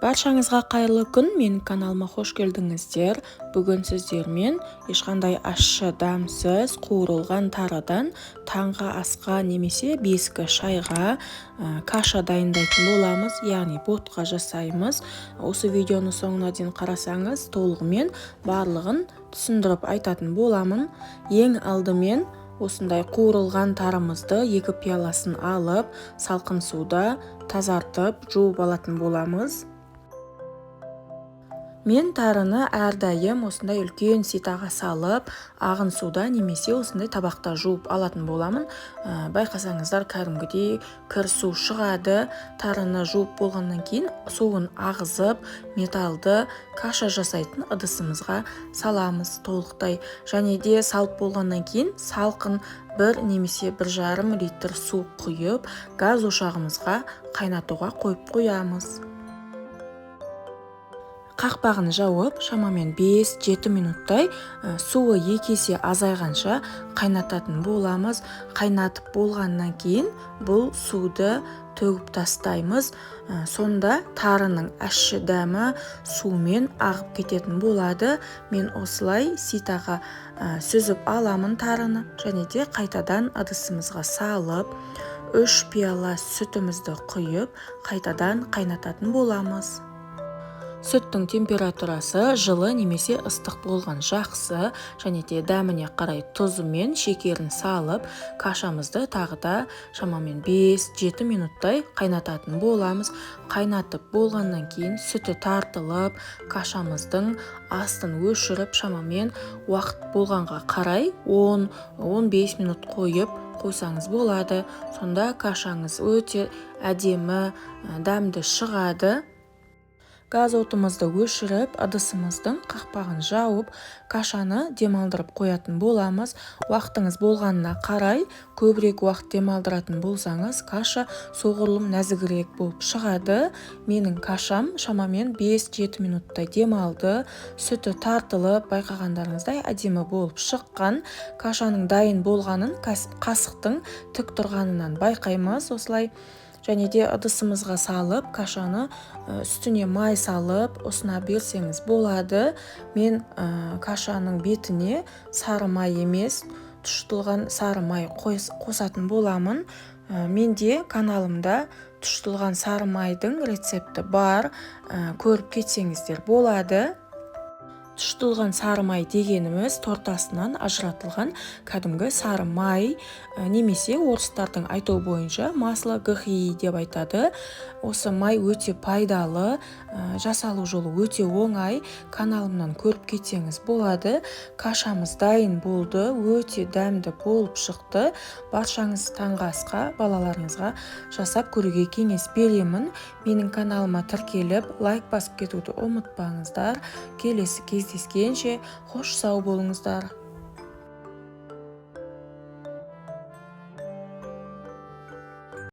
Баршаңызға қайырлы күн, менің каналыма қош келдіңіздер. Бүгін сіздермен ешқандай ащы, дәмсіз, қуырылған тарыдан таңғы асқа немесе бескі шайға каша дайындайтын боламыз, яғни ботқа жасаймыз. Осы видеоны соңына дейін қарасаңыз, толығымен барлығын түсіндіріп айтатын боламын. Ең алдымен осындай қуырылған тарымызды 2 пиаласын алып, салқын суда тазартып, жуып алатын боламыз. Мен тарыны әрдайым осындай үлкен ситаға салып, ағын суда немесе осындай табақта жуып алатын боламын. Байқасаңыздар, кәдімгідей кір су шығады. Тарыны жуып болғаннан кейін суын ағызып, металды каша жасайтын ыдысымызға саламыз толықтай. Және де салып болғаннан кейін салқын 1 немесе 1,5 литр су құйып, газ ошағымызға қайнатуға қойып қоямыз. Қақпағын жауып, шамамен 5-7 минуттай суы 2 есе азайғанша қайнататын боламыз. Қайнатып болғаннан кейін бұл суды төгіп тастаймыз. Сонда тарының ащы дәмі сумен ағып кететін болады. Мен осылай ситаға сүзіп аламын тарыны, және де қайтадан ыдысымызға салып, 3 пиала сүтімізді құйып, қайтадан қайнататын боламыз. Сүттің температурасы жылы немесе ыстық болған жақсы, және де дәміне қарай тұзы мен шекерін салып, кашамызды тағы да шамамен 5-7 минуттай қайнататын боламыз. Қайнатып болғаннан кейін сүті тартылып, кашамыздың астын өшіріп, шамамен уақыт болғанға қарай 10-15 минут қойсаңыз болады. Сонда кашаңыз өте әдемі, дәмді шығады. Газ отымызды өшіріп, ыдысымыздың қақпағын жауып, кашаны демалдырып қоятын боламыз. Уақытыңыз болғанына қарай, көбірек уақыт демалдыратын болсаңыз, каша соғұрлым нәзігірек болып шығады. Менің кашам шамамен 5-7 минуттай демалды. Сүті тартылып, байқағандарыңыздай әдемі болып шыққан. Кашаның дайын болғанын қасықтың тік тұрғанынан байқаймыз осылай. Және де ыдысымызға салып, кашаны үстіне май салып, осына берсеңіз болады. Мен кашаның бетіне сары май емес, тұшытылған сары май қосатын боламын. Менде каналымда тұшытылған сары майдың рецепті бар, көріп кетсеңіздер болады. Тұшытылған сары май дегеніміз тортасынан ажыратылған кәдімгі сары май, немесе орыстардың айтуы бойынша масло ГХИ деп айтады. Осы май өте пайдалы, жасалу жолы өте оңай. Каналымнан көріп кетсеңіз болады. Кашамыз дайын болды, өте дәмді болып шықты. Баршаңыз таңғы асқа балаларыңызға жасап көруге кеңес беремін. Менің каналыма тіркеліп, лайк басып кетуді ұмытпаңыздар. Келесі кездескенше қош сау болыңыздар.